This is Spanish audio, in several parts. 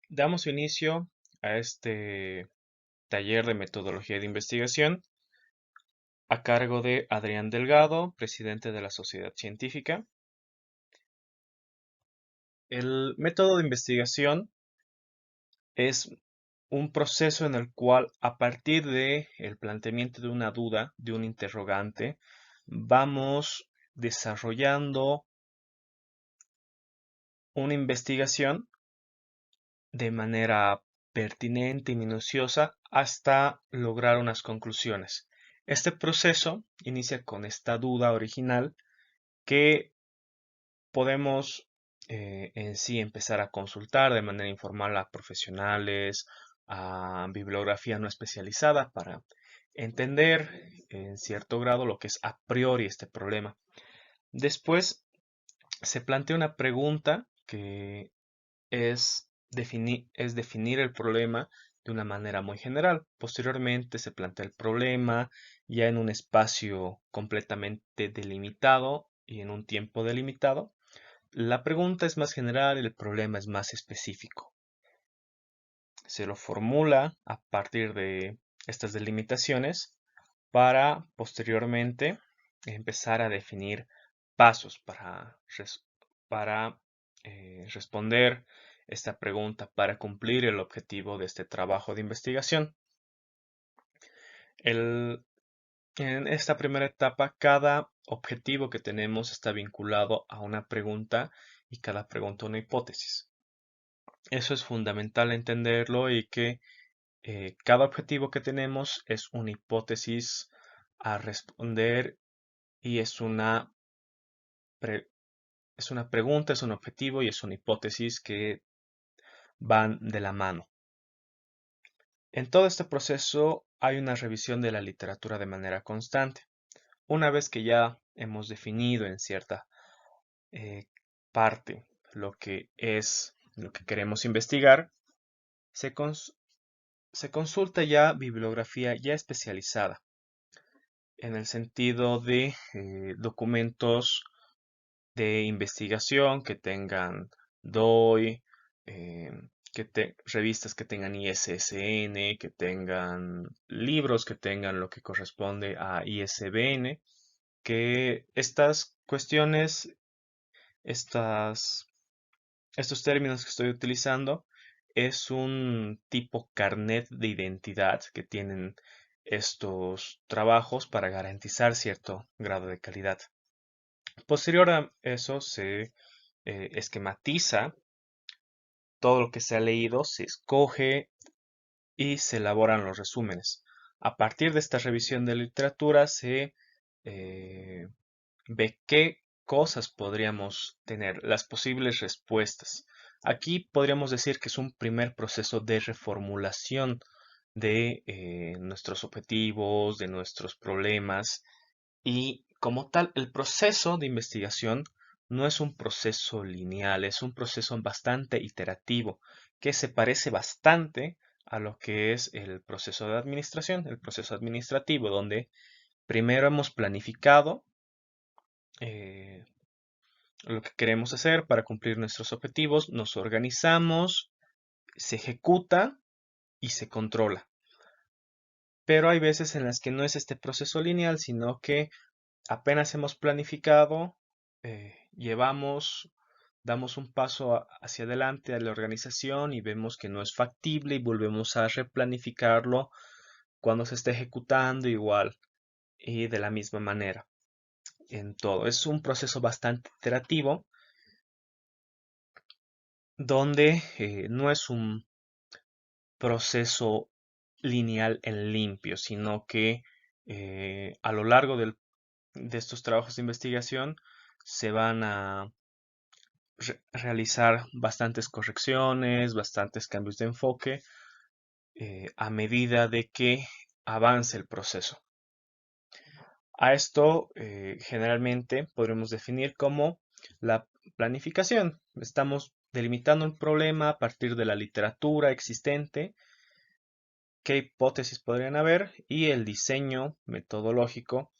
Damos inicio a este taller de metodología de investigación a cargo de Adrián Delgado, presidente de la Sociedad Científica. El método de investigación es un proceso en el cual, a partir de el planteamiento de una duda, de un interrogante, vamos desarrollando una investigación de manera pertinente y minuciosa hasta lograr unas conclusiones. Este proceso inicia con esta duda original que podemos en sí empezar a consultar de manera informal a profesionales, a bibliografía no especializada para entender en cierto grado lo que es a priori este problema. Después se plantea una pregunta que es definir el problema de una manera muy general. Posteriormente se plantea el problema ya en un espacio completamente delimitado y en un tiempo delimitado. La pregunta es más general y el problema es más específico. Se lo formula a partir de estas delimitaciones para posteriormente empezar a definir pasos para responder esta pregunta, para cumplir el objetivo de este trabajo de investigación. En esta primera etapa, cada objetivo que tenemos está vinculado a una pregunta y cada pregunta una hipótesis. Eso es fundamental entenderlo y que cada objetivo que tenemos es una hipótesis a responder y pre- es una pregunta, es un objetivo y es una hipótesis que van de la mano. En todo este proceso hay una revisión de la literatura de manera constante. Una vez que ya hemos definido en cierta eh, parte lo que queremos investigar, se, cons- se consulta ya bibliografía ya especializada en el sentido de documentos de investigación que tengan DOI, eh, revistas que tengan ISSN, que tengan libros que tengan lo que corresponde a ISBN, que estas cuestiones, estas, estos términos que estoy utilizando, es un tipo carnet de identidad que tienen estos trabajos para garantizar cierto grado de calidad. Posterior a eso se esquematiza todo lo que se ha leído, se escoge y se elaboran los resúmenes. A partir de esta revisión de literatura se eh, ve qué cosas podríamos tener, las posibles respuestas. Aquí podríamos decir que es un primer proceso de reformulación de nuestros objetivos, de nuestros problemas y como tal, el proceso de investigación no es un proceso lineal, es un proceso bastante iterativo, que se parece bastante a lo que es el proceso de administración, el proceso administrativo, donde primero hemos planificado eh, lo que queremos hacer para cumplir nuestros objetivos, nos organizamos, se ejecuta y se controla. Pero hay veces en las que no es este proceso lineal, sino que apenas hemos planificado, damos un paso hacia adelante a la organización y vemos que no es factible y volvemos a replanificarlo cuando se esté ejecutando igual y de la misma manera en todo. Es un proceso bastante iterativo donde no es un proceso lineal en limpio, sino que a lo largo de estos trabajos de investigación se van a realizar bastantes correcciones, bastantes cambios de enfoque a medida de que avance el proceso. A esto generalmente podremos definir como la planificación. Estamos delimitando un problema a partir de la literatura existente, qué hipótesis podrían haber y el diseño metodológico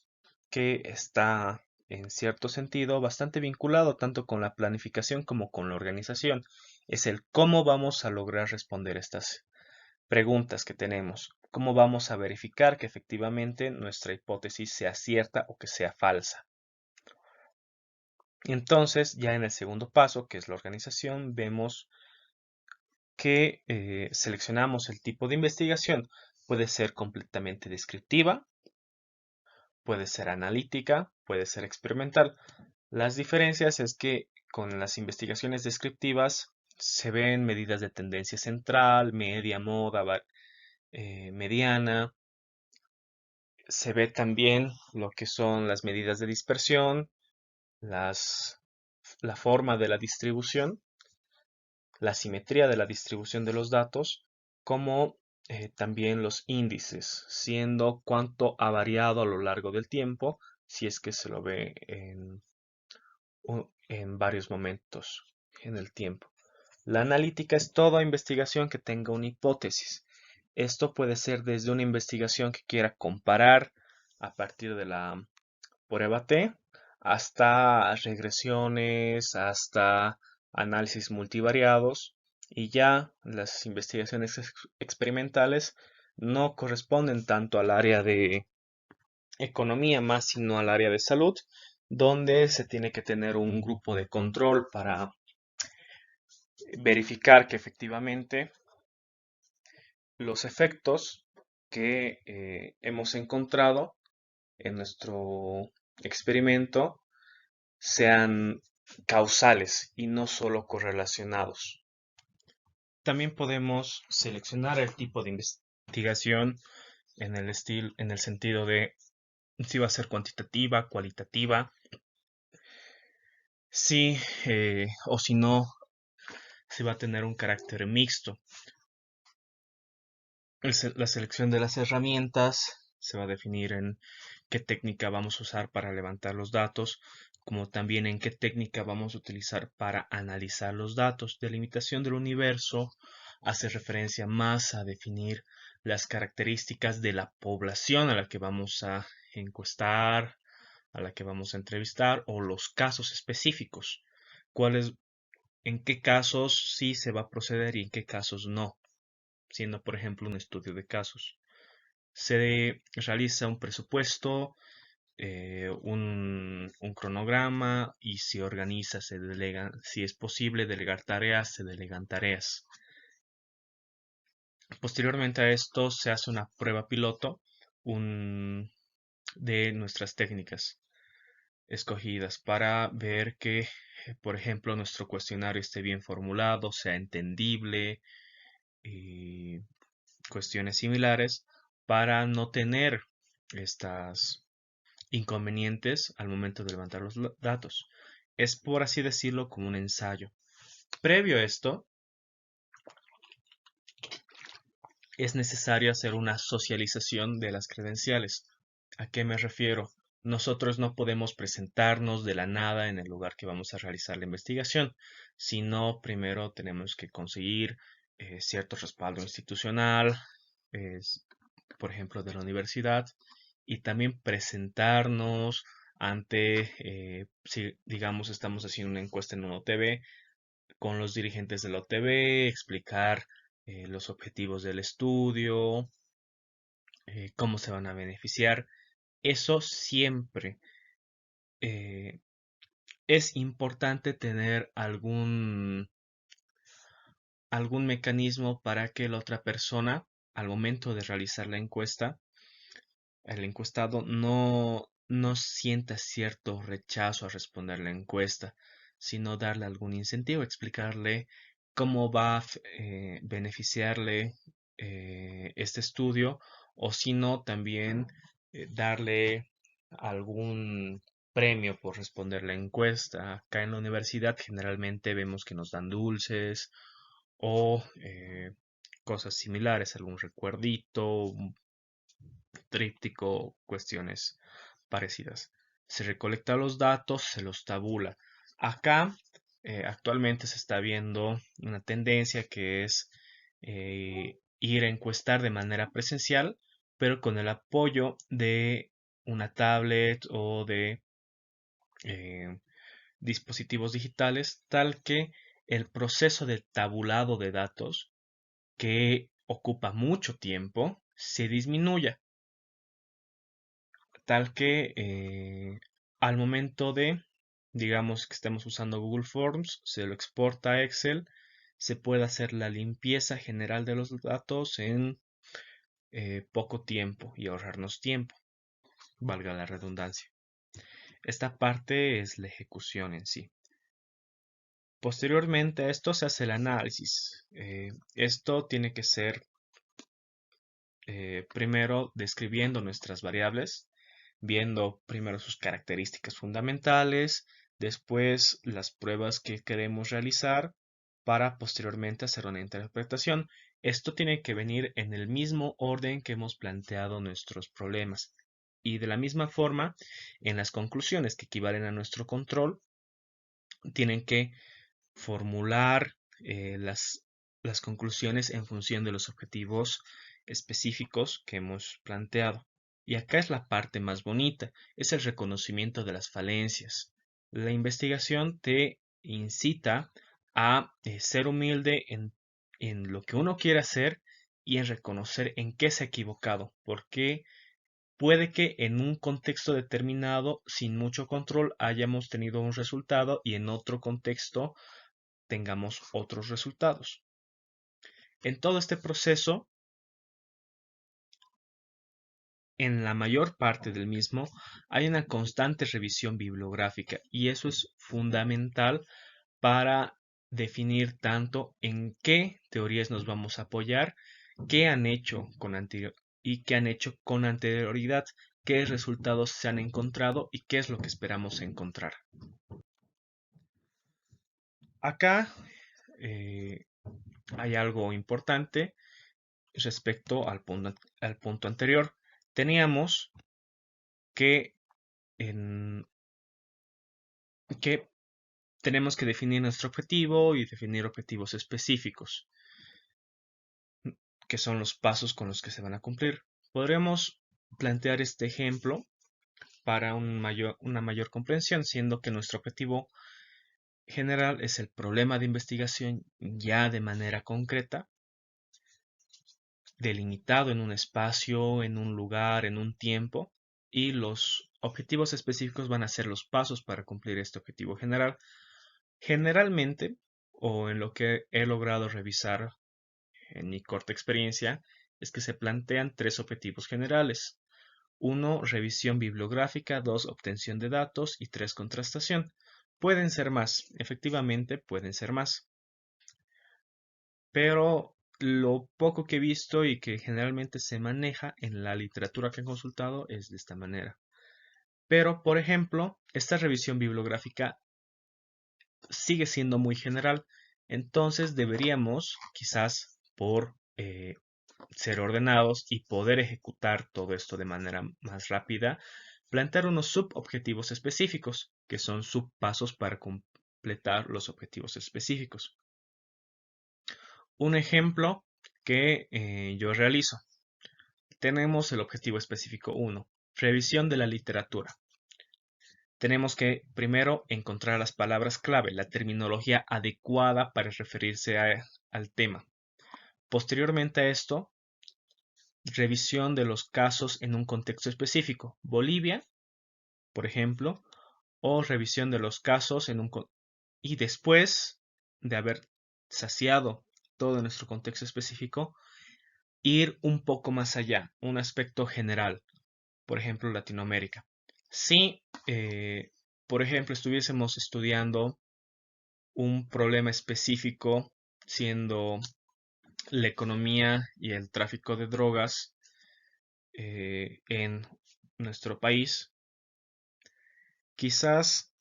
que está en cierto sentido bastante vinculado tanto con la planificación como con la organización. es el cómo vamos a lograr responder estas preguntas que tenemos. ¿Cómo vamos a verificar que efectivamente nuestra hipótesis sea cierta o que sea falsa? Y entonces, ya en el segundo paso, que es la organización, vemos que seleccionamos el tipo de investigación. Puede ser completamente descriptiva, puede ser analítica, puede ser experimental. Las diferencias es que con las investigaciones descriptivas se ven medidas de tendencia central, media, moda, mediana. Se ve también lo que son las medidas de dispersión, la forma de la distribución, la simetría de la distribución de los datos, como también los índices, siendo cuánto ha variado a lo largo del tiempo, si es que se lo ve en varios momentos en el tiempo. La analítica es toda investigación que tenga una hipótesis. Esto puede ser desde una investigación que quiera comparar a partir de la prueba T hasta regresiones, hasta análisis multivariados, y ya las investigaciones experimentales no corresponden tanto al área de economía más sino al área de salud, donde se tiene que tener un grupo de control para verificar que efectivamente los efectos que hemos encontrado en nuestro experimento sean causales y no solo correlacionados. También podemos seleccionar el tipo de investigación en el sentido de si va a ser cuantitativa, cualitativa, si o si no, si va a tener un carácter mixto. La selección de las herramientas se va a definir en qué técnica vamos a usar para levantar los datos, como también en qué técnica vamos a utilizar para analizar los datos. Delimitación del universo hace referencia más a definir las características de la población a la que vamos a encuestar, a la que vamos a entrevistar, o los casos específicos. En qué casos sí se va a proceder y en qué casos no, siendo por ejemplo un estudio de casos. Se realiza un presupuesto, un cronograma, y se organiza, se delega, si es posible delegar tareas, se delegan tareas. Posteriormente a esto se hace una prueba piloto de nuestras técnicas escogidas para ver que, por ejemplo, nuestro cuestionario esté bien formulado, sea entendible y cuestiones similares, para no tener estas inconvenientes al momento de levantar los datos. Es, por así decirlo, como un ensayo. Previo a esto, es necesario hacer una socialización de las credenciales. ¿A qué me refiero? Nosotros no podemos presentarnos de la nada en el lugar que vamos a realizar la investigación, sino primero tenemos que conseguir cierto respaldo institucional, por ejemplo, de la universidad, y también presentarnos ante, si digamos estamos haciendo una encuesta en una OTB, con los dirigentes de la OTB, explicar los objetivos del estudio, cómo se van a beneficiar. Eso siempre eh, es importante tener algún mecanismo para que la otra persona, al momento de realizar la encuesta, el encuestado no sienta cierto rechazo a responder la encuesta, sino darle algún incentivo, explicarle cómo va a beneficiarle este estudio, o si no, también darle algún premio por responder la encuesta. Acá en la universidad generalmente vemos que nos dan dulces o cosas similares, algún recuerdito, tríptico, cuestiones parecidas. Se recolecta los datos, se los tabula. Acá actualmente se está viendo una tendencia que es ir a encuestar de manera presencial, pero con el apoyo de una tablet o de eh, dispositivos digitales, tal que el proceso de tabulado de datos, que ocupa mucho tiempo, se disminuya, tal que al momento de, digamos que estemos usando Google Forms, se lo exporta a Excel, se puede hacer la limpieza general de los datos en poco tiempo y ahorrarnos tiempo, valga la redundancia. Esta parte es la ejecución en sí. Posteriormente a esto se hace el análisis. Esto tiene que ser primero describiendo nuestras variables, viendo primero sus características fundamentales, después las pruebas que queremos realizar para posteriormente hacer una interpretación. Esto tiene que venir en el mismo orden que hemos planteado nuestros problemas. Y de la misma forma, en las conclusiones que equivalen a nuestro control, tienen que formular las conclusiones en función de los objetivos específicos que hemos planteado. Y acá es la parte más bonita, es el reconocimiento de las falencias. La investigación te incita a ser humilde en lo que uno quiere hacer y en reconocer en qué se ha equivocado, porque puede que en un contexto determinado, sin mucho control, hayamos tenido un resultado y en otro contexto tengamos otros resultados. En todo este proceso, en la mayor parte del mismo, hay una constante revisión bibliográfica y eso es fundamental para definir tanto en qué teorías nos vamos a apoyar, qué han hecho con y qué han hecho con anterioridad, qué resultados se han encontrado y qué es lo que esperamos encontrar. Acá hay algo importante respecto al punto anterior. Teníamos que, que tenemos que definir nuestro objetivo y definir objetivos específicos, que son los pasos con los que se van a cumplir. Podríamos plantear este ejemplo para una mayor comprensión, siendo que nuestro objetivo general es el problema de investigación ya de manera concreta, delimitado en un espacio, en un lugar, en un tiempo, y los objetivos específicos van a ser los pasos para cumplir este objetivo general. Generalmente, o en lo que he logrado revisar en mi corta experiencia, es que se plantean tres objetivos generales. Uno, revisión bibliográfica, dos, obtención de datos y tres, contrastación. Pueden ser más, efectivamente pueden ser más, pero lo poco que he visto y que generalmente se maneja en la literatura que he consultado es de esta manera. Pero, por ejemplo, esta revisión bibliográfica sigue siendo muy general, entonces deberíamos, quizás por ser ordenados y poder ejecutar todo esto de manera más rápida, plantear unos subobjetivos específicos, que son subpasos para completar los objetivos específicos. Un ejemplo que yo realizo. Tenemos el objetivo específico 1, revisión de la literatura. Tenemos que primero encontrar las palabras clave, la terminología adecuada para referirse al tema. Posteriormente a esto, revisión de los casos en un contexto específico. Bolivia, por ejemplo, o revisión de los casos y después de haber saciado todo nuestro contexto específico, ir un poco más allá, un aspecto general, por ejemplo, Latinoamérica. Si, por ejemplo, estuviésemos estudiando un problema específico, siendo la economía y el tráfico de drogas en nuestro país, quizás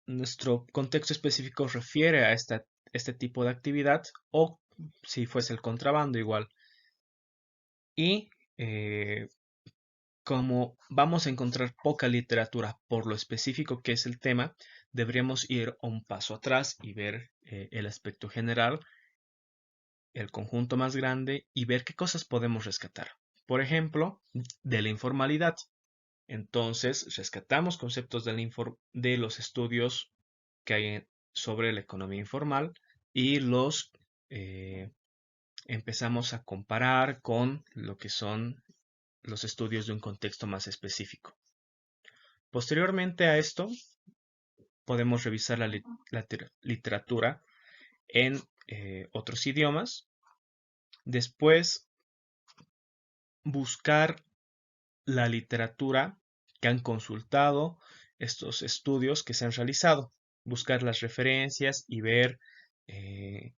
nuestro contexto específico refiere a este tipo de actividad o si fuese el contrabando igual. Y como vamos a encontrar poca literatura por lo específico que es el tema, deberíamos ir un paso atrás y ver el aspecto general, el conjunto más grande y ver qué cosas podemos rescatar. Por ejemplo, de la informalidad. Entonces, rescatamos conceptos de los estudios que hay sobre la economía informal y los empezamos a comparar con lo que son los estudios de un contexto más específico. Posteriormente a esto, podemos revisar la literatura en otros idiomas. Después, buscar la literatura que han consultado estos estudios que se han realizado. Buscar las referencias y ver eh,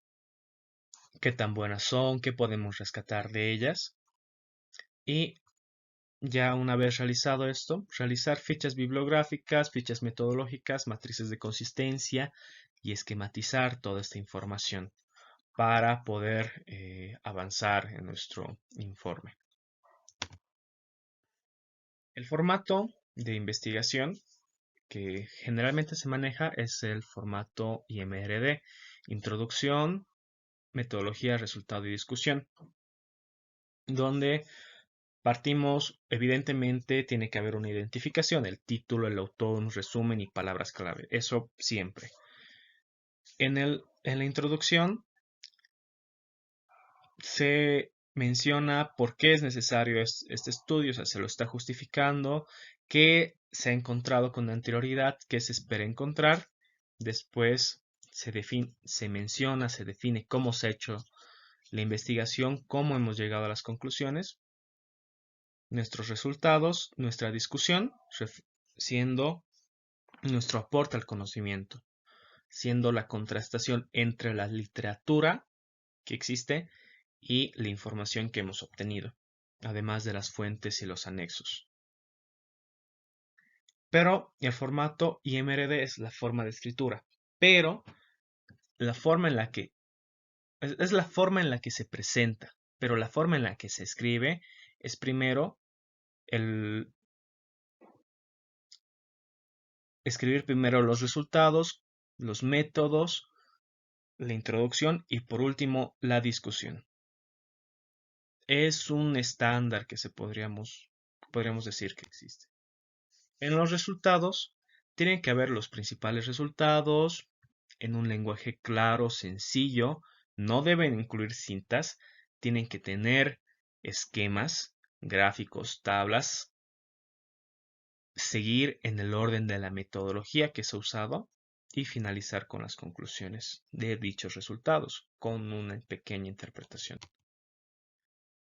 qué tan buenas son, qué podemos rescatar de ellas. Y ya una vez realizado esto, realizar fichas bibliográficas, fichas metodológicas, matrices de consistencia y esquematizar toda esta información para poder avanzar en nuestro informe. El formato de investigación que generalmente se maneja es el formato IMRD, Introducción, Metodología, Resultado y Discusión, donde partimos, evidentemente tiene que haber una identificación, el título, el autor, un resumen y palabras clave, eso siempre. En la introducción se menciona por qué es necesario este estudio, o sea, se lo está justificando, qué se ha encontrado con anterioridad, qué se espera encontrar. Después se menciona, se define cómo se ha hecho la investigación, cómo hemos llegado a las conclusiones, nuestros resultados, nuestra discusión, siendo nuestro aporte al conocimiento, siendo la contrastación entre la literatura que existe y la información que hemos obtenido, además de las fuentes y los anexos. Pero el formato IMRD es la forma de escritura, pero la forma en la que es la forma en la que se presenta, pero la forma en la que se escribe es primero el escribir primero los resultados, los métodos, la introducción y por último la discusión. Es un estándar que podríamos decir que existe. En los resultados tienen que haber los principales resultados en un lenguaje claro, sencillo, no deben incluir cintas, tienen que tener esquemas, gráficos, tablas, seguir en el orden de la metodología que se ha usado y finalizar con las conclusiones de dichos resultados con una pequeña interpretación.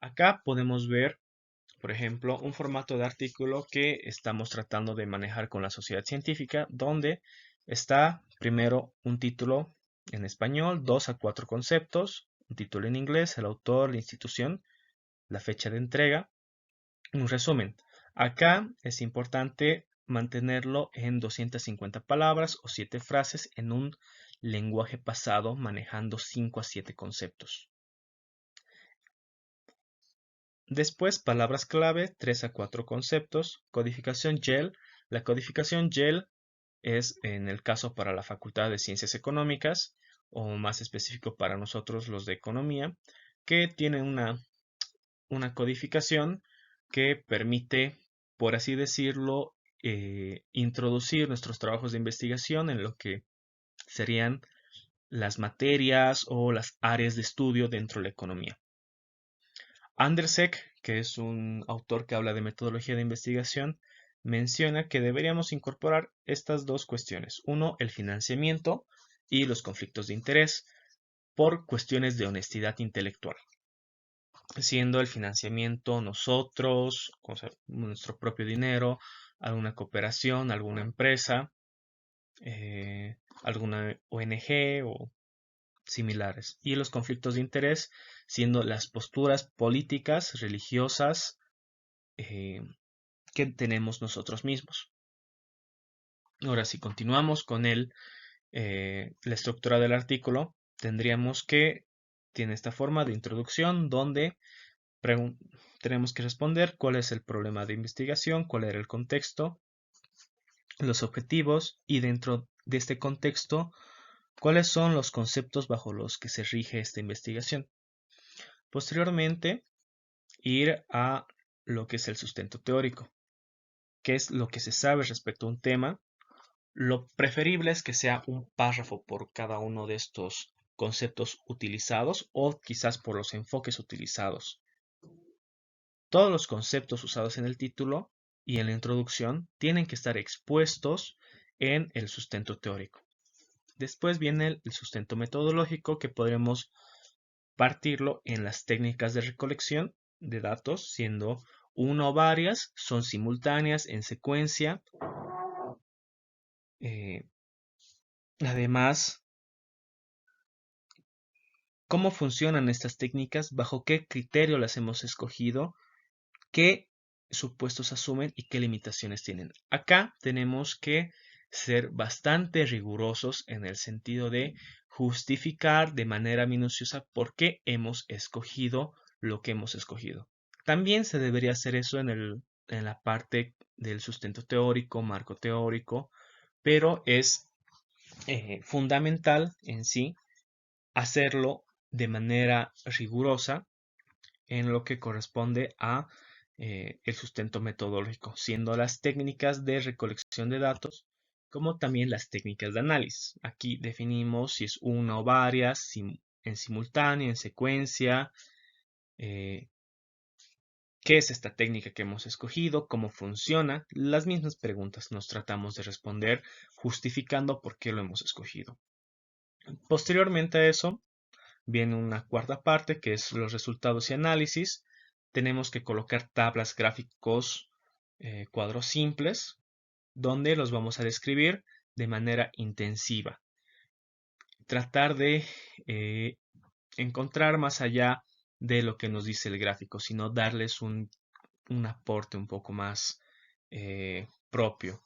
Acá podemos ver, por ejemplo, un formato de artículo que estamos tratando de manejar con la sociedad científica, donde está primero un título en español, 2 a 4 conceptos, un título en inglés, el autor, la institución, la fecha de entrega, un resumen. Acá es importante mantenerlo en 250 palabras o 7 frases en un lenguaje pasado manejando 5 a 7 conceptos. Después, palabras clave, 3 a 4 conceptos. Codificación GEL. La codificación GEL es, en el caso para la Facultad de Ciencias Económicas, o más específico para nosotros los de Economía, que tiene una codificación que permite, por así decirlo, introducir nuestros trabajos de investigación en lo que serían las materias o las áreas de estudio dentro de la economía. Andersek, que es un autor que habla de metodología de investigación, menciona que deberíamos incorporar estas dos cuestiones. Uno, el financiamiento y los conflictos de interés por cuestiones de honestidad intelectual. Siendo el financiamiento nosotros, nuestro propio dinero, alguna cooperación, alguna empresa, alguna ONG o similares. Y los conflictos de interés siendo las posturas políticas, religiosas, que tenemos nosotros mismos. Ahora, si continuamos con la estructura del artículo, tendríamos que, tiene esta forma de introducción donde tenemos que responder cuál es el problema de investigación, cuál era el contexto, los objetivos y dentro de este contexto, cuáles son los conceptos bajo los que se rige esta investigación. Posteriormente, ir a lo que es el sustento teórico, que es lo que se sabe respecto a un tema. Lo preferible es que sea un párrafo por cada uno de estos conceptos utilizados o quizás por los enfoques utilizados. Todos los conceptos usados en el título y en la introducción tienen que estar expuestos en el sustento teórico. Después viene el sustento metodológico, que podremos partirlo en las técnicas de recolección de datos, siendo una o varias, son simultáneas, en secuencia. Además, ¿cómo funcionan estas técnicas? ¿Bajo qué criterio las hemos escogido? ¿Qué supuestos asumen y qué limitaciones tienen? Acá tenemos que ser bastante rigurosos en el sentido de justificar de manera minuciosa por qué hemos escogido lo que hemos escogido. También se debería hacer eso en la parte del sustento teórico, marco teórico, pero es fundamental en sí hacerlo de manera rigurosa en lo que corresponde a el sustento metodológico, siendo las técnicas de recolección de datos como también las técnicas de análisis. Aquí definimos si es una o varias, en simultáneo, en secuencia, qué es esta técnica que hemos escogido, cómo funciona. Las mismas preguntas nos tratamos de responder justificando por qué lo hemos escogido. Posteriormente a eso, viene una cuarta parte que es los resultados y análisis. Tenemos que colocar tablas gráficos, cuadros simples, donde los vamos a describir de manera intensiva. Tratar de encontrar más allá de lo que nos dice el gráfico, sino darles un aporte un poco más propio,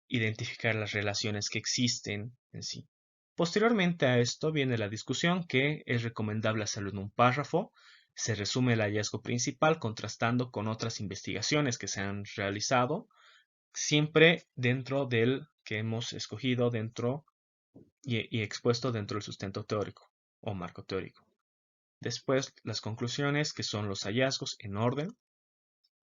identificar las relaciones que existen en sí. Posteriormente a esto viene la discusión, que es recomendable hacerlo en un párrafo. Se resume el hallazgo principal contrastando con otras investigaciones que se han realizado, siempre dentro del que hemos escogido dentro y expuesto dentro del sustento teórico o marco teórico. Después las conclusiones, que son los hallazgos en orden,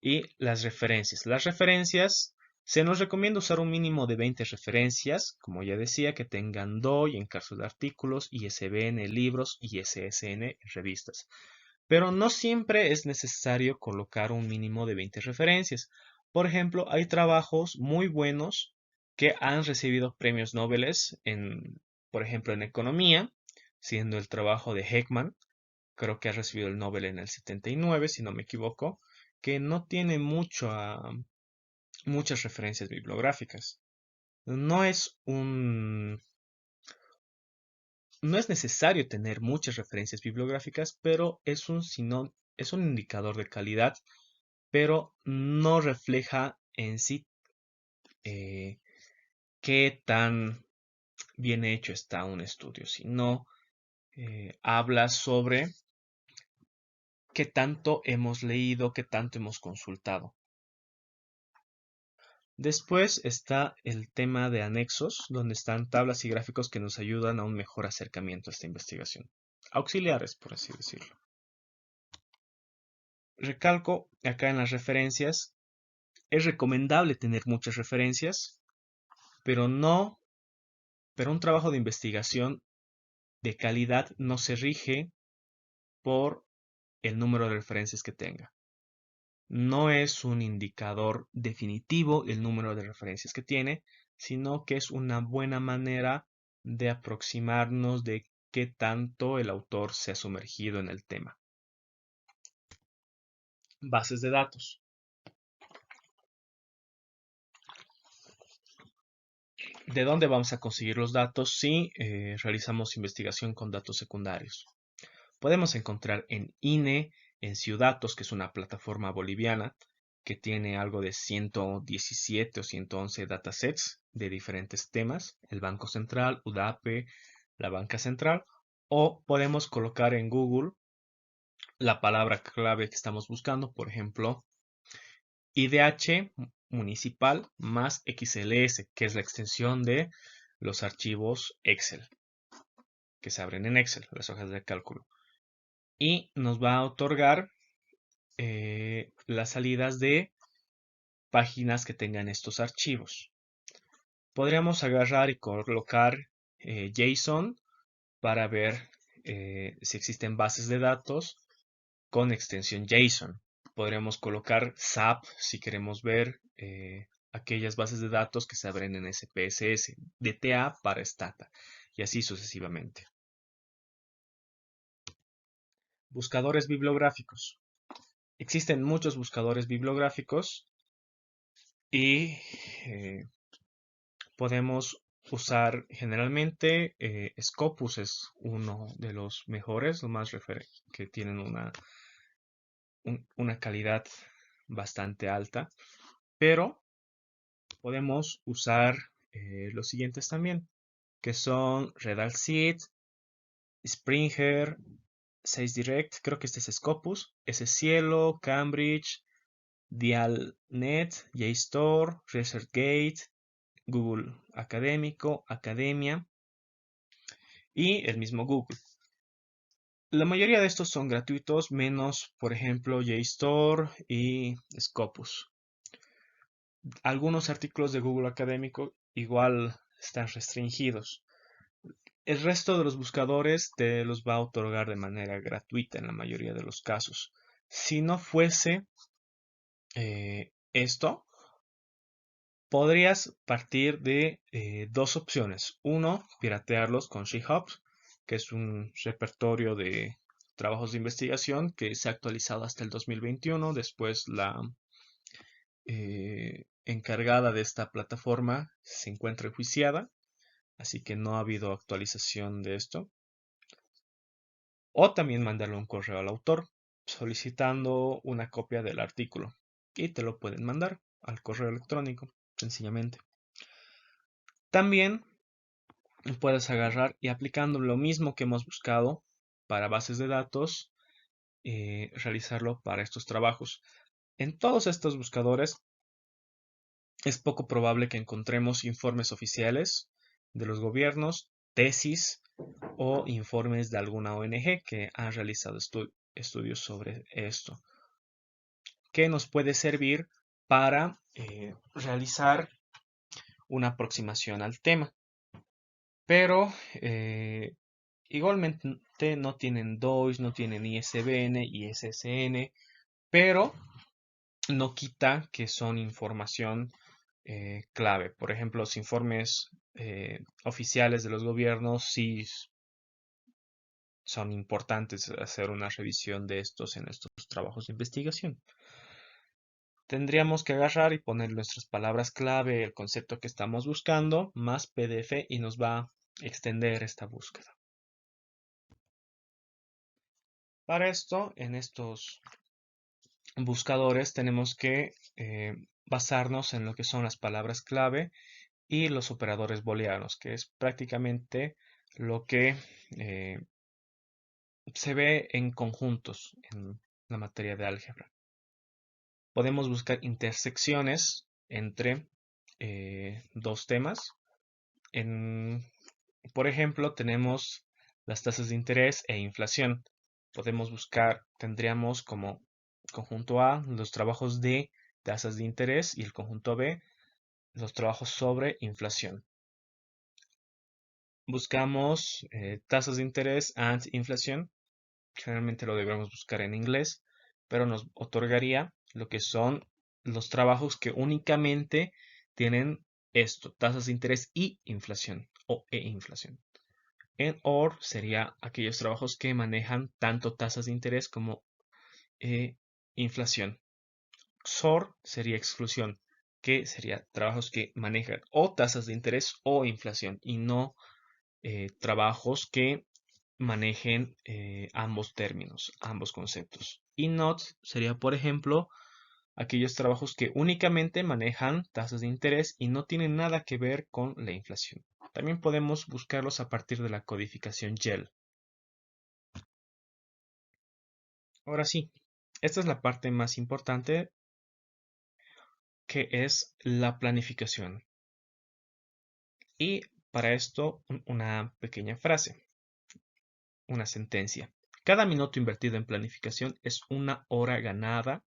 y las referencias. Las referencias, se nos recomienda usar un mínimo de 20 referencias, como ya decía, que tengan DOI en caso de artículos, ISBN en libros y SSN en revistas. Pero no siempre es necesario colocar un mínimo de 20 referencias. Por ejemplo, hay trabajos muy buenos que han recibido premios Nobel por ejemplo, en economía, siendo el trabajo de Heckman, creo que ha recibido el Nobel en el 79, si no me equivoco, que no tiene muchas referencias bibliográficas. No es no es necesario tener muchas referencias bibliográficas, pero es un indicador de calidad, pero no refleja en sí eh, qué tan bien hecho está un estudio, sino habla sobre qué tanto hemos leído, qué tanto hemos consultado. Después está el tema de anexos, donde están tablas y gráficos que nos ayudan a un mejor acercamiento a esta investigación. Auxiliares, por así decirlo. Recalco acá en las referencias, es recomendable tener muchas referencias, pero un trabajo de investigación de calidad no se rige por el número de referencias que tenga. No es un indicador definitivo el número de referencias que tiene, sino que es una buena manera de aproximarnos de qué tanto el autor se ha sumergido en el tema. Bases de datos. ¿De dónde vamos a conseguir los datos si realizamos investigación con datos secundarios? Podemos encontrar en INE, en Ciudatos, que es una plataforma boliviana que tiene algo de 117 o 111 datasets de diferentes temas, el Banco Central, UDAPE, la Banca Central, o podemos colocar en Google la palabra clave que estamos buscando, por ejemplo, IDH municipal más XLS, que es la extensión de los archivos Excel, que se abren en Excel, las hojas de cálculo. Y nos va a otorgar las salidas de páginas que tengan estos archivos. Podríamos agarrar y colocar JSON para ver si existen bases de datos con extensión JSON. Podríamos colocar SAP si queremos ver aquellas bases de datos que se abren en SPSS, DTA para Stata, y así sucesivamente. Buscadores bibliográficos. Existen muchos buscadores bibliográficos y podemos usar generalmente Scopus es uno de los mejores, lo más que tienen una calidad bastante alta, pero podemos usar los siguientes también, que son Redalseed, Springer, 6Direct, creo que este es Scopus, ese Cielo, Cambridge, Dialnet, JSTOR, ResearchGate, Google Académico, Academia y el mismo Google. La mayoría de estos son gratuitos, menos, por ejemplo, JSTOR y Scopus. Algunos artículos de Google Académico igual están restringidos. El resto de los buscadores te los va a otorgar de manera gratuita en la mayoría de los casos. Si no fuese esto, podrías partir de dos opciones. Uno, piratearlos con Shehub, que es un repertorio de trabajos de investigación que se ha actualizado hasta el 2021. Después la encargada de esta plataforma se encuentra enjuiciada, así que no ha habido actualización de esto. O también mandarle un correo al autor solicitando una copia del artículo y te lo pueden mandar al correo electrónico, sencillamente. También puedes agarrar y aplicando lo mismo que hemos buscado para bases de datos, realizarlo para estos trabajos. En todos estos buscadores es poco probable que encontremos informes oficiales de los gobiernos, tesis o informes de alguna ONG que han realizado estudios sobre esto, que nos puede servir para realizar una aproximación al tema. Pero igualmente no tienen DOIs, no tienen ISBN y SSN, pero no quita que son información clave. Por ejemplo, los informes oficiales de los gobiernos sí son importantes hacer una revisión de estos en estos trabajos de investigación. Tendríamos que agarrar y poner nuestras palabras clave, el concepto que estamos buscando, más PDF y nos va a extender esta búsqueda. Para esto, en estos buscadores tenemos que basarnos en lo que son las palabras clave y los operadores booleanos, que es prácticamente lo que se ve en conjuntos en la materia de álgebra. Podemos buscar intersecciones entre dos temas. Por ejemplo, tenemos las tasas de interés e inflación. Podemos buscar, tendríamos como conjunto A los trabajos de tasas de interés y el conjunto B los trabajos sobre inflación. Buscamos tasas de interés and inflación. Generalmente lo debemos buscar en inglés, pero nos otorgaría lo que son los trabajos que únicamente tienen esto, tasas de interés y inflación o inflación. En OR sería aquellos trabajos que manejan tanto tasas de interés como inflación. XOR sería exclusión, que sería trabajos que manejan o tasas de interés o inflación y no trabajos que manejen ambos términos, ambos conceptos. Y NOT sería, por ejemplo, aquellos trabajos que únicamente manejan tasas de interés y no tienen nada que ver con la inflación. También podemos buscarlos a partir de la codificación YEL. Ahora sí, esta es la parte más importante, que es la planificación. Y para esto, una pequeña frase, una sentencia. Cada minuto invertido en planificación es una hora ganada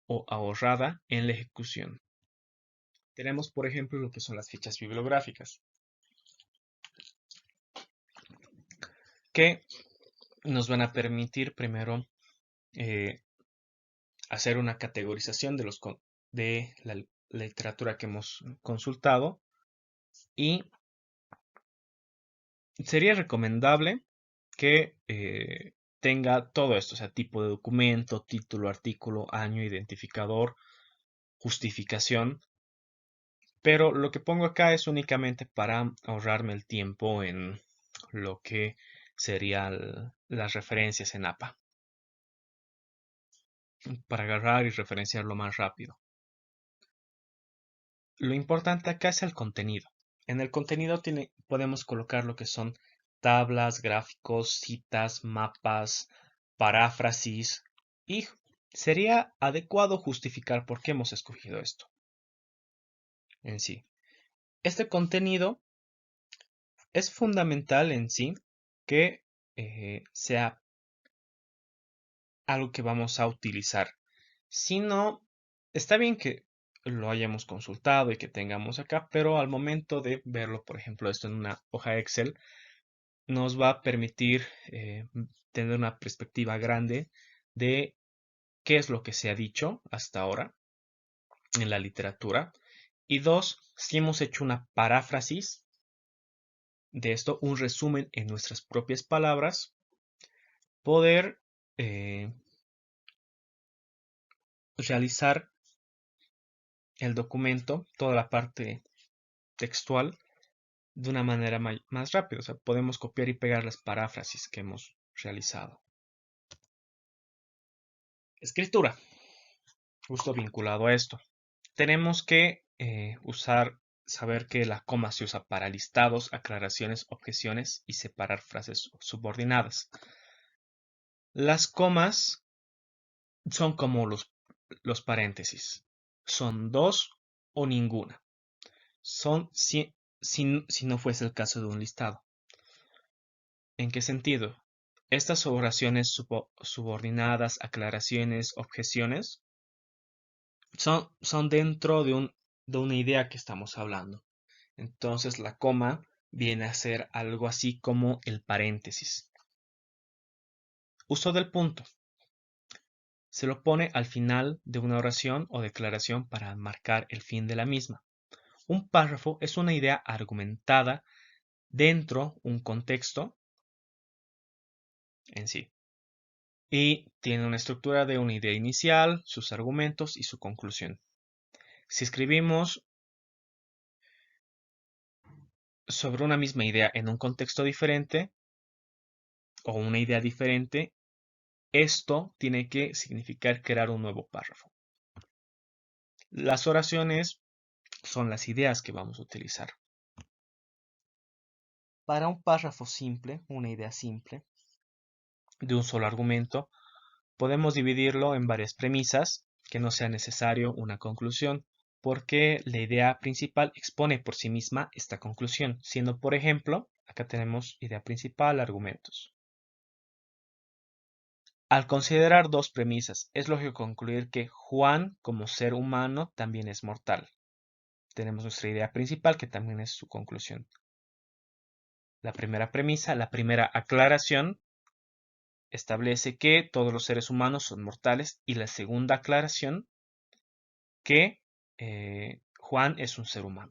o ahorrada en la ejecución. Tenemos, por ejemplo, lo que son las fichas bibliográficas. que nos van a permitir primero hacer una categorización de la literatura que hemos consultado, y sería recomendable que tenga todo esto, o sea, tipo de documento, título, artículo, año, identificador, justificación, pero lo que pongo acá es únicamente para ahorrarme el tiempo en lo que serían las referencias en APA, para agarrar y referenciarlo más rápido. Lo importante acá es el contenido. En el contenido podemos colocar lo que son tablas, gráficos, citas, mapas, paráfrasis, y sería adecuado justificar por qué hemos escogido esto en sí. Este contenido es fundamental en sí que sea algo que vamos a utilizar. Si no, está bien que lo hayamos consultado y que tengamos acá, pero al momento de verlo, por ejemplo, esto en una hoja Excel, nos va a permitir tener una perspectiva grande de qué es lo que se ha dicho hasta ahora en la literatura. Y dos, si hemos hecho una paráfrasis de esto, un resumen en nuestras propias palabras, poder eh, realizar el documento, toda la parte textual, de una manera más rápida. O sea, podemos copiar y pegar las paráfrasis que hemos realizado. Escritura, justo vinculado a esto. Tenemos que saber que la coma se usa para listados, aclaraciones, objeciones y separar frases subordinadas. Las comas son como los paréntesis. Son dos o ninguna. Son si no fuese el caso de un listado. ¿En qué sentido? Estas oraciones subordinadas, aclaraciones, objeciones, son dentro de una idea que estamos hablando. Entonces la coma viene a ser algo así como el paréntesis. Uso del punto. Se lo pone al final de una oración o declaración para marcar el fin de la misma. Un párrafo es una idea argumentada dentro de un contexto en sí, y tiene una estructura de una idea inicial, sus argumentos y su conclusión. Si escribimos sobre una misma idea en un contexto diferente o una idea diferente, esto tiene que significar crear un nuevo párrafo. Las oraciones son las ideas que vamos a utilizar. Para un párrafo simple, una idea simple, de un solo argumento, podemos dividirlo en varias premisas, que no sea necesario una conclusión, porque la idea principal expone por sí misma esta conclusión, siendo, por ejemplo, acá tenemos idea principal, argumentos. Al considerar dos premisas, es lógico concluir que Juan, como ser humano, también es mortal. Tenemos nuestra idea principal, que también es su conclusión. La primera premisa, la primera aclaración, establece que todos los seres humanos son mortales, y la segunda aclaración, que Juan es un ser humano.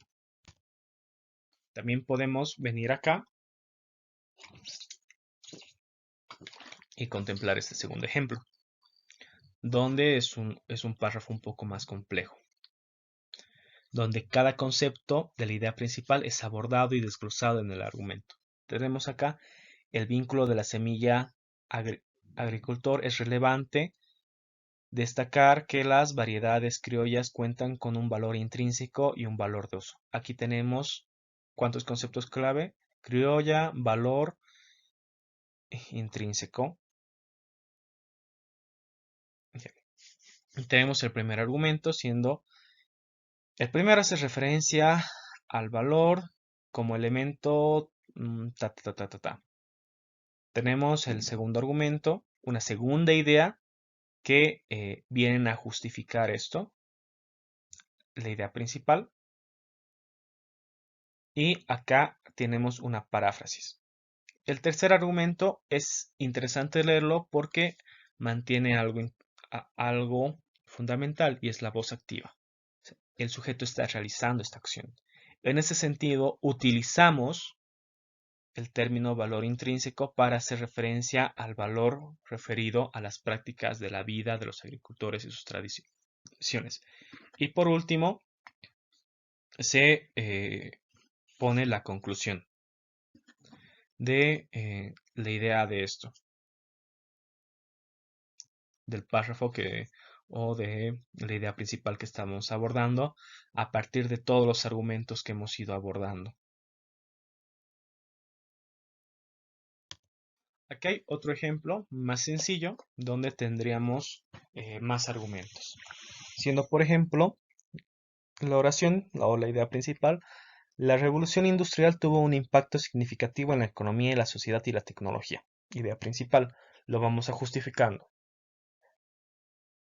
También podemos venir acá y contemplar este segundo ejemplo, donde es un párrafo un poco más complejo, donde cada concepto de la idea principal es abordado y desglosado en el argumento. Tenemos acá el vínculo de la semilla agricultor. Es relevante destacar que las variedades criollas cuentan con un valor intrínseco y un valor de uso. Aquí tenemos cuántos conceptos clave: criolla, valor, intrínseco. Tenemos el primer argumento, siendo el primero hace referencia al valor como elemento ta, ta, ta, ta, ta. Tenemos el segundo argumento, una segunda idea que vienen a justificar esto, la idea principal. Y acá tenemos una paráfrasis. El tercer argumento es interesante leerlo porque mantiene algo fundamental y es la voz activa. El sujeto está realizando esta acción. En ese sentido, utilizamos el término valor intrínseco para hacer referencia al valor referido a las prácticas de la vida de los agricultores y sus tradiciones. Y por último, se pone la conclusión de la idea de esto, del párrafo o de la idea principal que estamos abordando a partir de todos los argumentos que hemos ido abordando. Aquí hay otro ejemplo más sencillo donde tendríamos más argumentos. Siendo, por ejemplo, la oración o la idea principal, la revolución industrial tuvo un impacto significativo en la economía, la sociedad y la tecnología. Idea principal, lo vamos a justificando.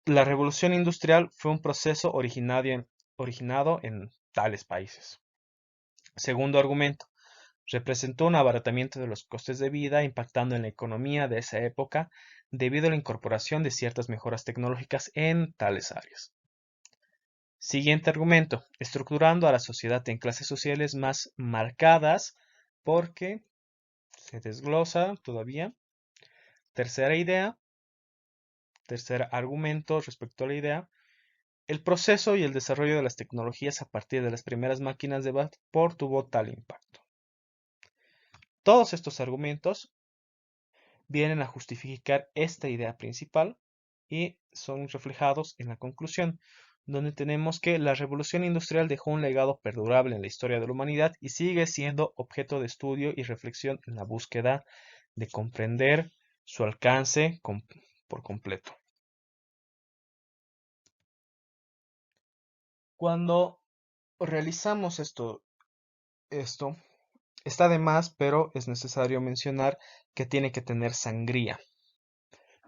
La revolución industrial fue un proceso originado en tales países. Segundo argumento, representó un abaratamiento de los costes de vida, impactando en la economía de esa época debido a la incorporación de ciertas mejoras tecnológicas en tales áreas. Siguiente argumento, estructurando a la sociedad en clases sociales más marcadas porque se desglosa todavía. Tercera idea, tercer argumento respecto a la idea, el proceso y el desarrollo de las tecnologías a partir de las primeras máquinas de vapor tuvo tal impacto. Todos estos argumentos vienen a justificar esta idea principal y son reflejados en la conclusión, donde tenemos que la revolución industrial dejó un legado perdurable en la historia de la humanidad y sigue siendo objeto de estudio y reflexión en la búsqueda de comprender su alcance por completo. Cuando realizamos esto está de más, pero es necesario mencionar que tiene que tener sangría.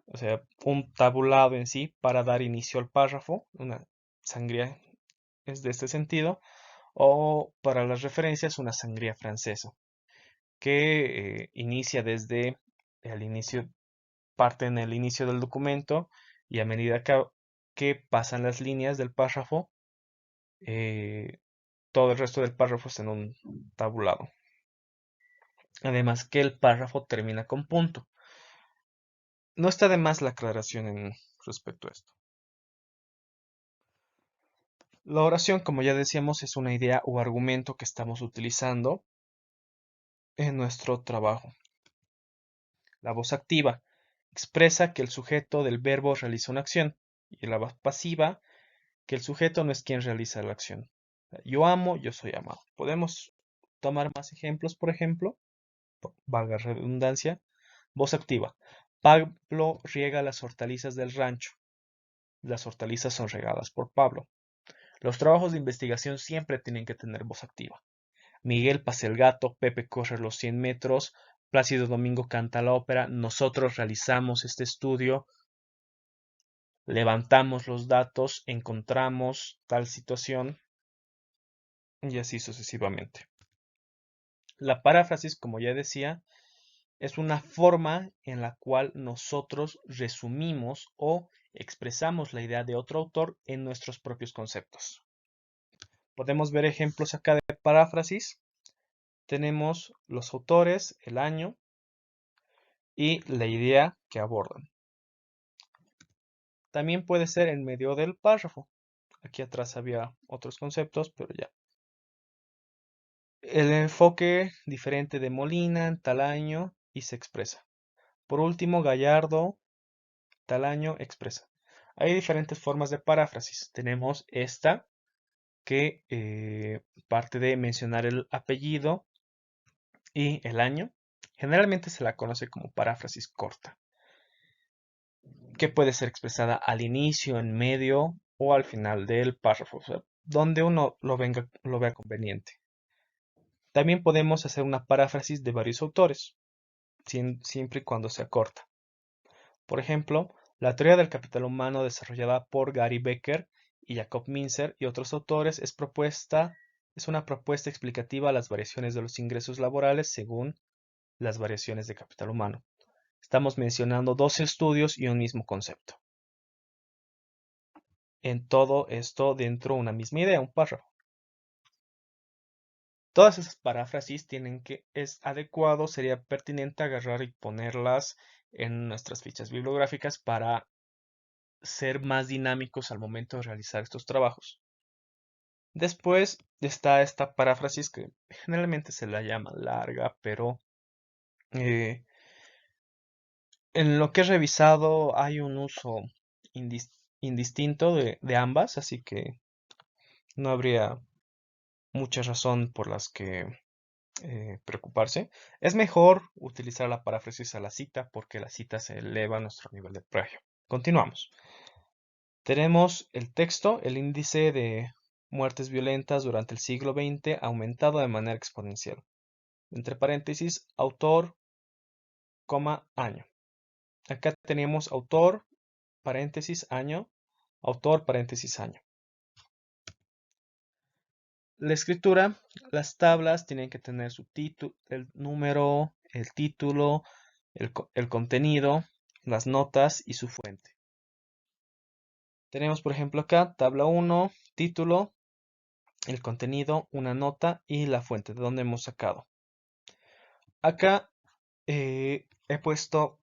O sea, un tabulado en sí para dar inicio al párrafo, una sangría es de este sentido, o para las referencias una sangría francesa, que inicia desde el inicio, parte en el inicio del documento y a medida que pasan las líneas del párrafo, eh, todo el resto del párrafo está en un tabulado. Además que el párrafo termina con punto. No está de más la aclaración respecto a esto. La oración, como ya decíamos, es una idea o argumento que estamos utilizando en nuestro trabajo. La voz activa expresa que el sujeto del verbo realiza una acción y la voz pasiva que el sujeto no es quien realiza la acción. Yo amo, yo soy amado. Podemos tomar más ejemplos, por ejemplo, valga redundancia. Voz activa. Pablo riega las hortalizas del rancho. Las hortalizas son regadas por Pablo. Los trabajos de investigación siempre tienen que tener voz activa. Miguel pasa el gato, Pepe corre los 100 metros, Plácido Domingo canta la ópera, nosotros realizamos este estudio, levantamos los datos, encontramos tal situación y así sucesivamente. La paráfrasis, como ya decía, es una forma en la cual nosotros resumimos o expresamos la idea de otro autor en nuestros propios conceptos. Podemos ver ejemplos acá de paráfrasis. Tenemos los autores, el año y la idea que abordan. También puede ser en medio del párrafo. Aquí atrás había otros conceptos, pero ya. El enfoque diferente de Molina en tal año y se expresa. Por último, Gallardo, tal año, expresa. Hay diferentes formas de paráfrasis. Tenemos esta, que parte de mencionar el apellido y el año. Generalmente se la conoce como paráfrasis corta, que puede ser expresada al inicio, en medio o al final del párrafo, o sea, donde uno lo vea conveniente. También podemos hacer una paráfrasis de varios autores, siempre y cuando sea corta. Por ejemplo, la teoría del capital humano desarrollada por Gary Becker y Jacob Mincer y otros autores es una propuesta explicativa a las variaciones de los ingresos laborales según las variaciones de capital humano. Estamos mencionando dos estudios y un mismo concepto. En todo esto dentro de una misma idea, un párrafo. Todas esas paráfrasis es adecuado, sería pertinente agarrar y ponerlas en nuestras fichas bibliográficas para ser más dinámicos al momento de realizar estos trabajos. Después está esta paráfrasis que generalmente se la llama larga, pero en lo que he revisado hay un uso indistinto de ambas, así que no habría mucha razón por las que preocuparse. Es mejor utilizar la paráfrasis a la cita porque la cita se eleva a nuestro nivel de plagio. Continuamos. Tenemos el texto, el índice de muertes violentas durante el siglo XX aumentado de manera exponencial. Entre paréntesis, autor, año. Acá tenemos autor, paréntesis, año, autor, paréntesis, año. La escritura, las tablas tienen que tener su título, el número, el título, el contenido, las notas y su fuente. Tenemos, por ejemplo, acá tabla 1, título, el contenido, una nota y la fuente de donde hemos sacado. Acá he puesto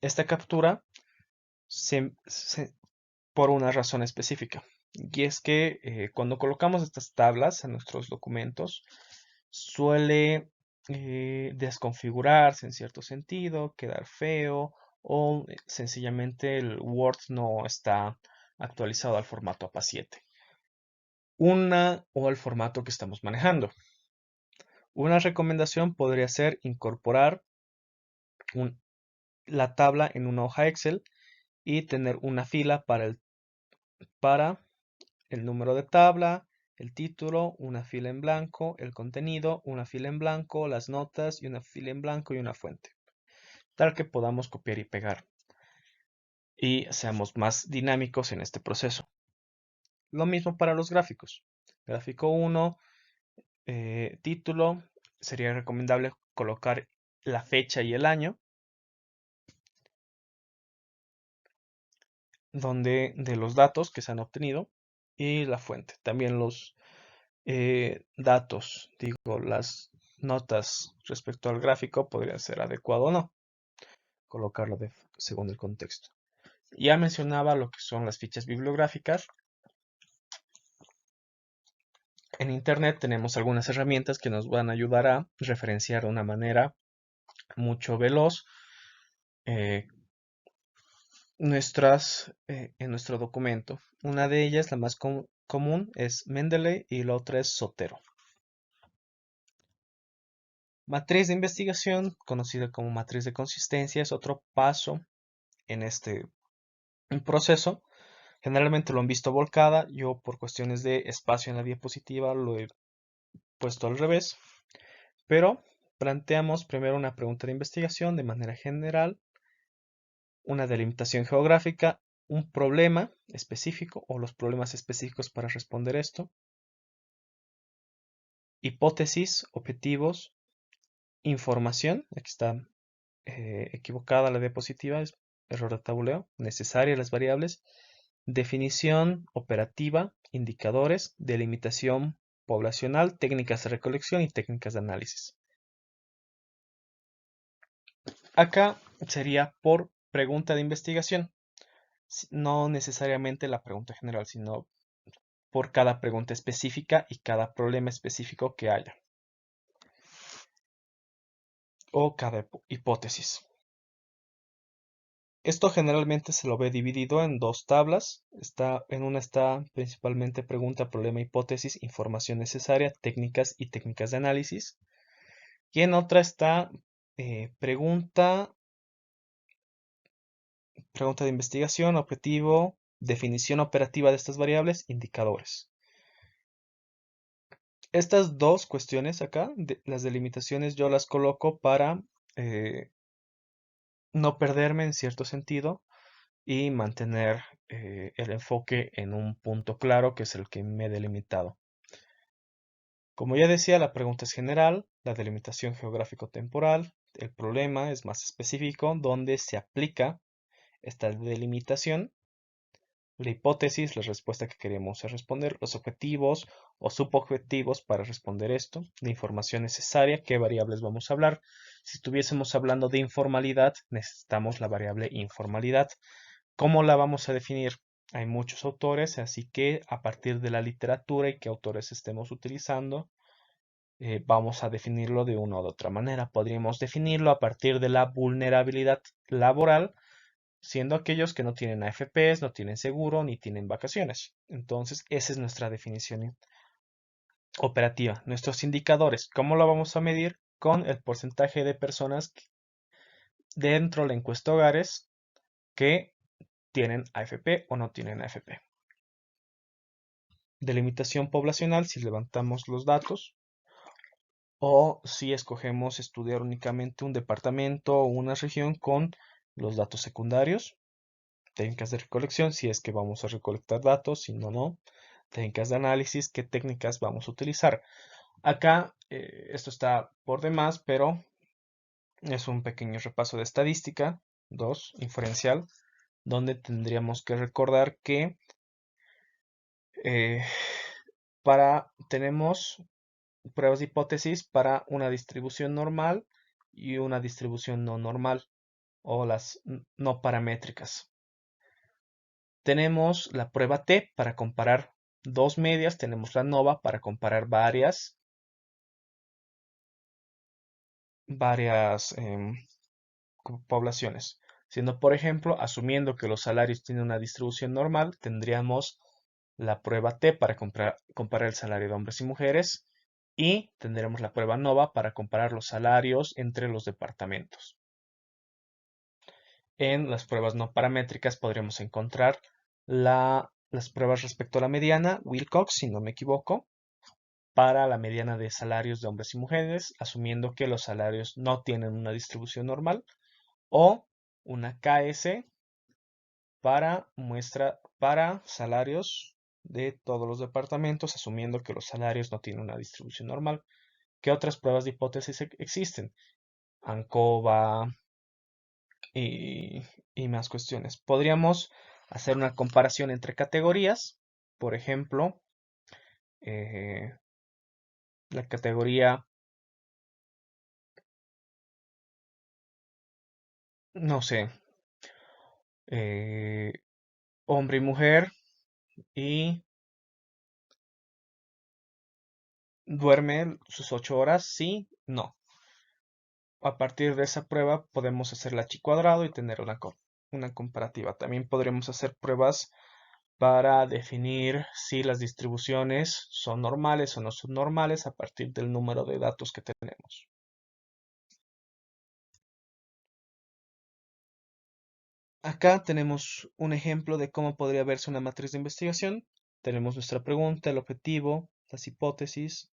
esta captura por una razón específica. Y es que cuando colocamos estas tablas en nuestros documentos, suele desconfigurarse en cierto sentido, quedar feo o sencillamente el Word no está actualizado al formato APA7. O al formato que estamos manejando. Una recomendación podría ser incorporar la tabla en una hoja Excel y tener una fila para el número de tabla, el título, una fila en blanco, el contenido, una fila en blanco, las notas y una fila en blanco y una fuente, tal que podamos copiar y pegar y seamos más dinámicos en este proceso. Lo mismo para los gráficos. Gráfico 1, título, sería recomendable colocar la fecha y el año, de los datos que se han obtenido y la fuente. También los datos, digo, las notas respecto al gráfico podrían ser adecuado o no, colocarlo según el contexto. Ya mencionaba lo que son las fichas bibliográficas. En Internet tenemos algunas herramientas que nos van a ayudar a referenciar de una manera mucho veloz en nuestro documento. Una de ellas, la más común, es Mendeley y la otra es Zotero. Matriz de investigación, conocida como matriz de consistencia, es otro paso en este proceso. Generalmente lo han visto volcada. Yo, por cuestiones de espacio en la diapositiva, lo he puesto al revés. Pero planteamos primero una pregunta de investigación de manera general, una delimitación geográfica, un problema específico o los problemas específicos para responder esto, hipótesis, objetivos, información. Aquí está equivocada la diapositiva, es error de tabuleo, necesaria las variables, definición operativa, indicadores, delimitación poblacional, técnicas de recolección y técnicas de análisis. Acá sería por pregunta de investigación, no necesariamente la pregunta general, sino por cada pregunta específica y cada problema específico que haya, o cada hipótesis. Esto generalmente se lo ve dividido en dos tablas. En una está principalmente pregunta, problema, hipótesis, información necesaria, técnicas y técnicas de análisis. Y en otra está pregunta de investigación, objetivo, definición operativa de estas variables, indicadores. Estas dos cuestiones acá, las delimitaciones, yo las coloco para no perderme en cierto sentido y mantener el enfoque en un punto claro que es el que me he delimitado. Como ya decía, la pregunta es general, la delimitación geográfico-temporal, el problema es más específico, donde se aplica esta delimitación, la hipótesis, la respuesta que queremos responder, los objetivos o subobjetivos para responder esto, la información necesaria, qué variables vamos a hablar. Si estuviésemos hablando de informalidad, necesitamos la variable informalidad. ¿Cómo la vamos a definir? Hay muchos autores, así que a partir de la literatura y qué autores estemos utilizando, vamos a definirlo de una u otra manera. Podríamos definirlo a partir de la vulnerabilidad laboral, siendo aquellos que no tienen AFPs, no tienen seguro, ni tienen vacaciones. Entonces, esa es nuestra definición operativa. Nuestros indicadores, ¿cómo lo vamos a medir? Con el porcentaje de personas dentro de la encuesta hogares que tienen AFP o no tienen AFP. Delimitación poblacional, si levantamos los datos, o si escogemos estudiar únicamente un departamento o una región con los datos secundarios. Técnicas de recolección, si es que vamos a recolectar datos, si no, no. Técnicas de análisis, qué técnicas vamos a utilizar. Acá esto está por demás, pero es un pequeño repaso de estadística. 2, inferencial, donde tendríamos que recordar que eh, tenemos pruebas de hipótesis para una distribución normal y una distribución no normal, o las no paramétricas. Tenemos la prueba T para comparar dos medias, tenemos la NOVA para comparar varias poblaciones. Siendo, por ejemplo, asumiendo que los salarios tienen una distribución normal, tendríamos la prueba T para comparar el salario de hombres y mujeres, y tendremos la prueba NOVA para comparar los salarios entre los departamentos. En las pruebas no paramétricas podríamos encontrar las pruebas respecto a la mediana, Wilcox, si no me equivoco, para la mediana de salarios de hombres y mujeres, asumiendo que los salarios no tienen una distribución normal, o una KS para salarios de todos los departamentos, asumiendo que los salarios no tienen una distribución normal. ¿Qué otras pruebas de hipótesis existen? ANCOVA y más cuestiones. Podríamos hacer una comparación entre categorías. Por ejemplo, la categoría, no sé, eh, hombre y mujer, y duerme sus 8 horas, sí, no. A partir de esa prueba podemos hacer la chi cuadrado y tener una comparativa. También podremos hacer pruebas para definir si las distribuciones son normales o no son normales a partir del número de datos que tenemos. Acá tenemos un ejemplo de cómo podría verse una matriz de investigación. Tenemos nuestra pregunta, el objetivo, las hipótesis,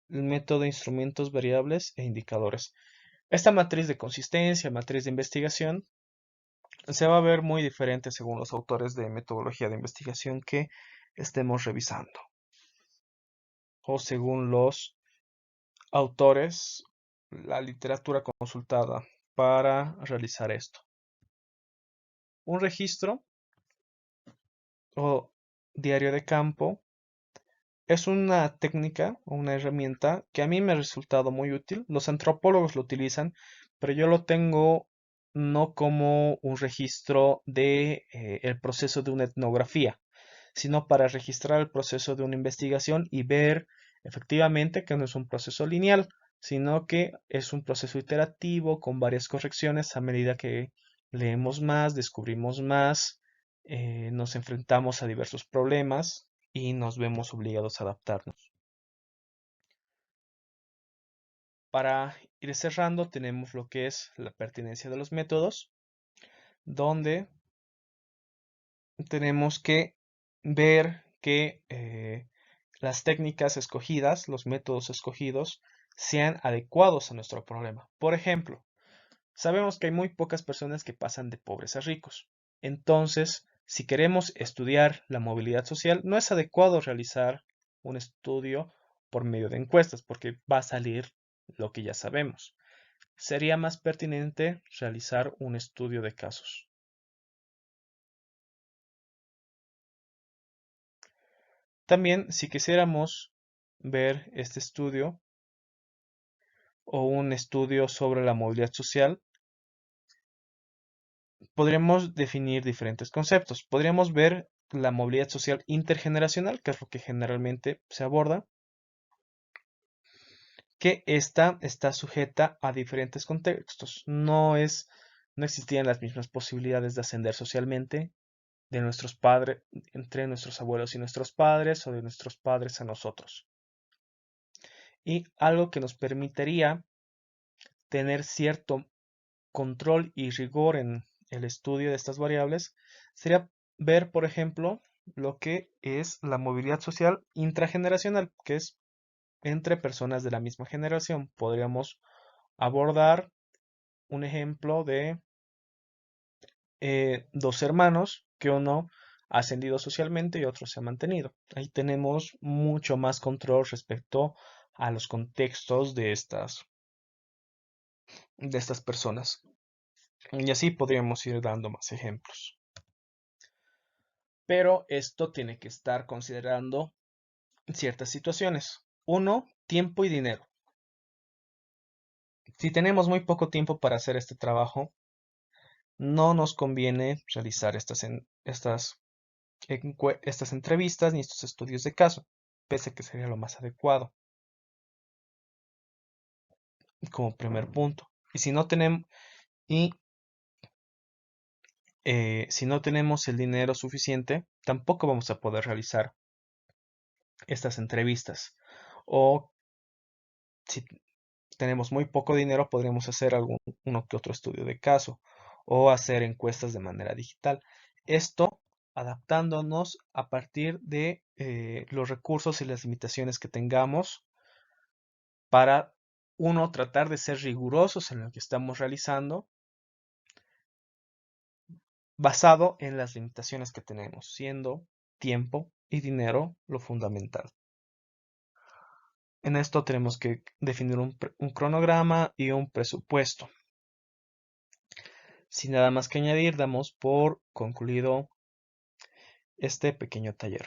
el método, instrumentos, variables e indicadores. Esta matriz de consistencia, matriz de investigación, se va a ver muy diferente según los autores de metodología de investigación que estemos revisando, o según los autores, la literatura consultada para realizar esto. Un registro o diario de campo es una técnica o una herramienta que a mí me ha resultado muy útil. Los antropólogos lo utilizan, pero yo lo tengo no como un registro de el proceso de una etnografía, sino para registrar el proceso de una investigación y ver efectivamente que no es un proceso lineal, sino que es un proceso iterativo con varias correcciones a medida que leemos más, descubrimos más, nos enfrentamos a diversos problemas y nos vemos obligados a adaptarnos. Para ir cerrando, tenemos lo que es la pertinencia de los métodos, donde tenemos que ver que las técnicas escogidas, los métodos escogidos, sean adecuados a nuestro problema. Por ejemplo, sabemos que hay muy pocas personas que pasan de pobres a ricos. Entonces, si queremos estudiar la movilidad social, no es adecuado realizar un estudio por medio de encuestas, porque va a salir lo que ya sabemos. Sería más pertinente realizar un estudio de casos. También, si quisiéramos ver este estudio o un estudio sobre la movilidad social, podríamos definir diferentes conceptos. Podríamos ver la movilidad social intergeneracional, que es lo que generalmente se aborda, que esta está sujeta a diferentes contextos. No existían las mismas posibilidades de ascender socialmente de nuestros padres, entre nuestros abuelos y nuestros padres, o de nuestros padres a nosotros. Y algo que nos permitiría tener cierto control y rigor en el estudio de estas variables sería ver, por ejemplo, lo que es la movilidad social intrageneracional, que es entre personas de la misma generación. Podríamos abordar un ejemplo de dos hermanos que uno ha ascendido socialmente y otro se ha mantenido. Ahí tenemos mucho más control respecto a los contextos de estas personas. Y así podríamos ir dando más ejemplos. Pero esto tiene que estar considerando ciertas situaciones. Uno, tiempo y dinero. Si tenemos muy poco tiempo para hacer este trabajo, no nos conviene realizar estas entrevistas ni estos estudios de caso, pese a que sería lo más adecuado como primer punto. Y y, si no tenemos el dinero suficiente, tampoco vamos a poder realizar estas entrevistas. O si tenemos muy poco dinero, podríamos hacer uno que otro estudio de caso o hacer encuestas de manera digital. Esto adaptándonos a partir de los recursos y las limitaciones que tengamos para, uno, tratar de ser rigurosos en lo que estamos realizando, basado en las limitaciones que tenemos, siendo tiempo y dinero lo fundamental. En esto tenemos que definir un cronograma y un presupuesto. Sin nada más que añadir, damos por concluido este pequeño taller.